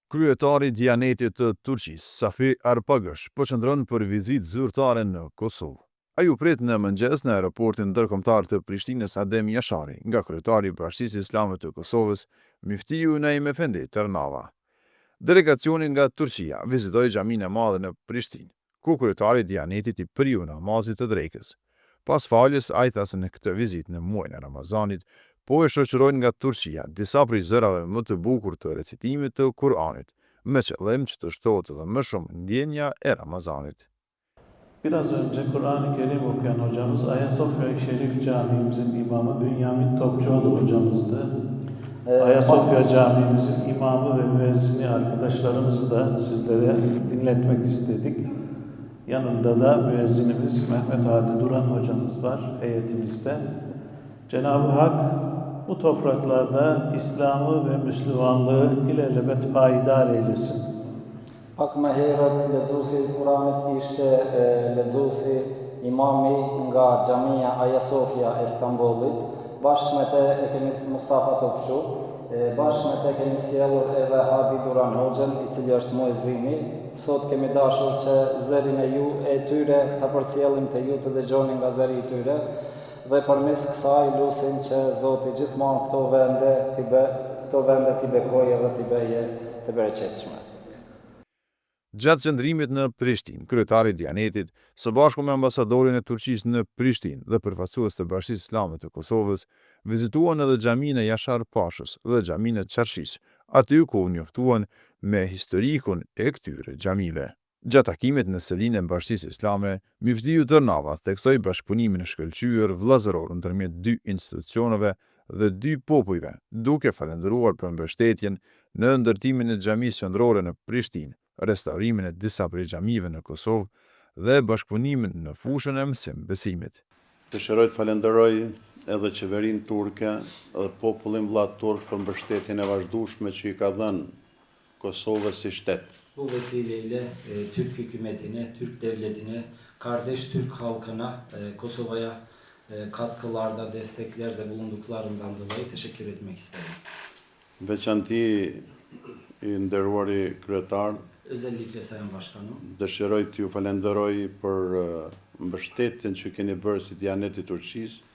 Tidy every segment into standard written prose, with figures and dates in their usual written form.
Kryetari i Dianetit të Turqisë, Safi Arpagësh, po qëndron për vizitë zyrtare në Kosovë. Ai u prit në mëngjes në aeroportin ndërkombëtar të Prishtinës Adem Jashari nga kryetari i Bashkisë Islame të Kosovës, Miftiu Naim Efendi Tërnava. Delegacioni nga Turqia vizitoi xhaminë e madhe në Prishtinë, ku kryetari i Dianetit i priu namazit të drekës. Pas faljes, ai tha se në këtë vizitë në muajin e Ramazanit po e shoqërojnë nga Turqia disa prej zërave më të bukur të recitimit të Kur'anit, me qëllim që të shtohet edhe më shumë ndjenja e Ramazanit. Biraz önce Kur'an-ı Kerim okuyan hocamız Ayasofya Şerif Camimizin imamı Bünyamin Topçuoğlu hocamızdı. Ayasofya Camimizin imamı ve müezzini arkadaşlarımızı da sizlere dinletmek istedik. Yanında da müezzinimiz Mehmet Hadi Duran hocamız var heyetimizde. Cenab-ı Hak bu topraklarda İslam'ı ve Müslümanlığı ilelebet payidar eylesin. Pak më herët lexuesi i Kuranit ishte lexuesi imami nga xhamia Hagia Sophia e Istanbulit, bashkë me te e kemi Mustafa Topçu, bashkë me te kemi sjellur edhe Hadi Duran Hoxhën, i cili është muezini. Sot kemi dashur që zërin e tyre ta përcjellim te ju të dëgjoni nga zëri i tyre dhe përmes kësaj lutim që Zoti gjithmonë këto vende t'i bekojë dhe t'i bëjë të bereqetshme. Gjatë qëndrimit në Prishtinë, kryetari i Dianetit, së bashku me ambasadorin e Turqisë në Prishtinë dhe përfaqësues të Bashkisë Islame të Kosovës, vizituan edhe xhaminë e Jashar Pashës dhe xhaminë e Çarshis, aty ku u njoftuan me historikun e këtyre xhamive. Gjatë takimit në selinë e Bashkisë Islame, Miftiu Tërnava theksoi bashkëpunimin e shkëlqyer vëllazëror ndërmjet dy institucioneve dhe dy popujve, duke falendëruar për mbështetjen në ndërtimin e xhamisë qendrore në Prishtinë, restaurimin e disa prej xhamive në Kosovë dhe bashkëpunimin në fushën e besimit. Dëshiroj të falenderoj edhe qeverinë turke dhe popullin vëlla turk për mbështetjen e vazhdueshme që i ka dhënë Kosovës si shtet. Bu vesileyle Türk hükümetine, Türk devletine, kardeş Türk halkına, Kosova'ya katkılarda, desteklerde bulunduklarından dolayı teşekkür etmek isterim. Veçanti i nderuari kryetar, Özellikle Sayın Başkanım, dëshiroj t'ju falenderoj për mbështetjen që keni bërë si Dianeti i Turqisë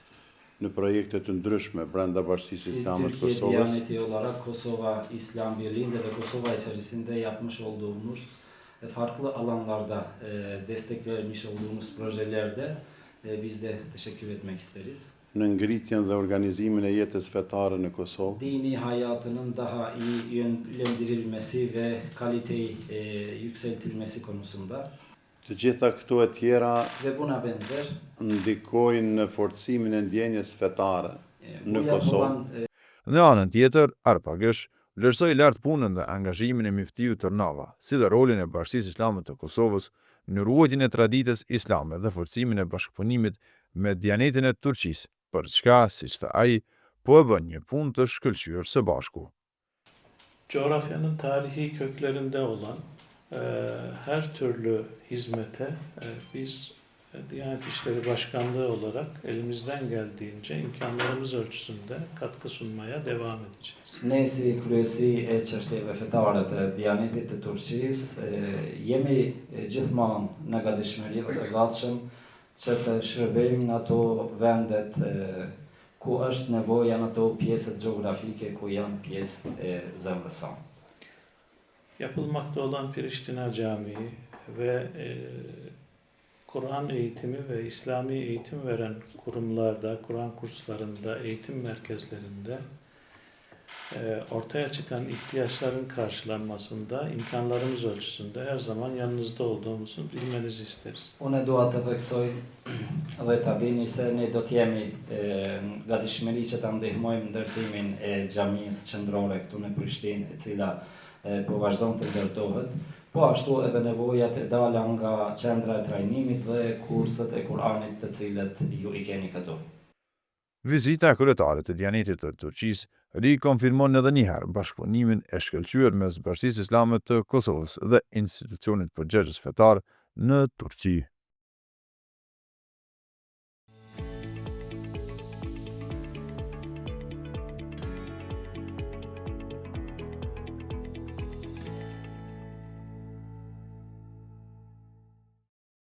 në projekte të ndryshme brenda Bashkisë siz Islame të Türkiye Kosovës. Diyaneti olarak Kosova İslam Birliği'nde ve Kosova içerisinde yapmış olduğumuz farklı alanlarda destek vermiş olduğumuz projelerde biz de teşekkür etmek isteriz. Në ngritjen dhe organizimin e jetës fetare në Kosovë. Dini hayatının daha iyi yönlendirilmesi ve kaliteyi yükseltilmesi konusunda. Të gjitha këto e tjera Ve buna benzer ndikojnë në forcimin e ndjenjes fetare bu në Kosovë. yapılan Në anën tjetër, Arpagësh vlerësoi lart punën dhe angazhimin e Miftiu Tërnava, si dhe rolin e Bashkisë Islame të Kosovës në ruajtjen e traditës islame dhe forcimin e bashkëpunimit me Dianetin e Turqisë, për çka, siç tha ai, po e bën një punë të shkëlqyer së bashku. Coğrafyanın tarihi köklerinde olan her türlü hizmete biz Diyanet İşleri Başkanlığı olarak elimizden geldiğince imkanlarımız ölçüsünde katkı sunmaya devam edeceğiz. ne si kryesi e çështjeve fetare të Dianetit të Turqisë jemi gjithmonë në gatishmëri dhe të gatshëm që të shërbejmë në ato vendet ku është nevoja, në ato pjesët gjeografike ku janë pjesë e zemrës sonë. Yapılmakta olan Priştina Camii ve Kur'an eğitimi ve İslami eğitim veren kurumlarda, Kur'an kurslarında, eğitim merkezlerinde ortaya çıkan ihtiyaçların karşılanmasında imkanlarımız ölçüsünde her zaman yanınızda olduğumuzu bilmenizi isteriz. Unë dua të theksoj dhe ta dini se ne do të jemi gatishmëri që ta ndihmojmë ndërtimin e xhamisë qendrore këtu në Prishtinë, e cila po vazhdon të ndërtohet, po ashtu edhe nevojat e dala nga qendra e trajnimit dhe kurset e Kur'anit të cilët ju i keni këtu. Vizita e kryetarit të Dianetit të Turqisë rikonfirmon edhe një herë bashkëpunimin e shkëlqyer mes Bashkisë Islame të Kosovës dhe institucionit përgjegjës fetar në Turqi.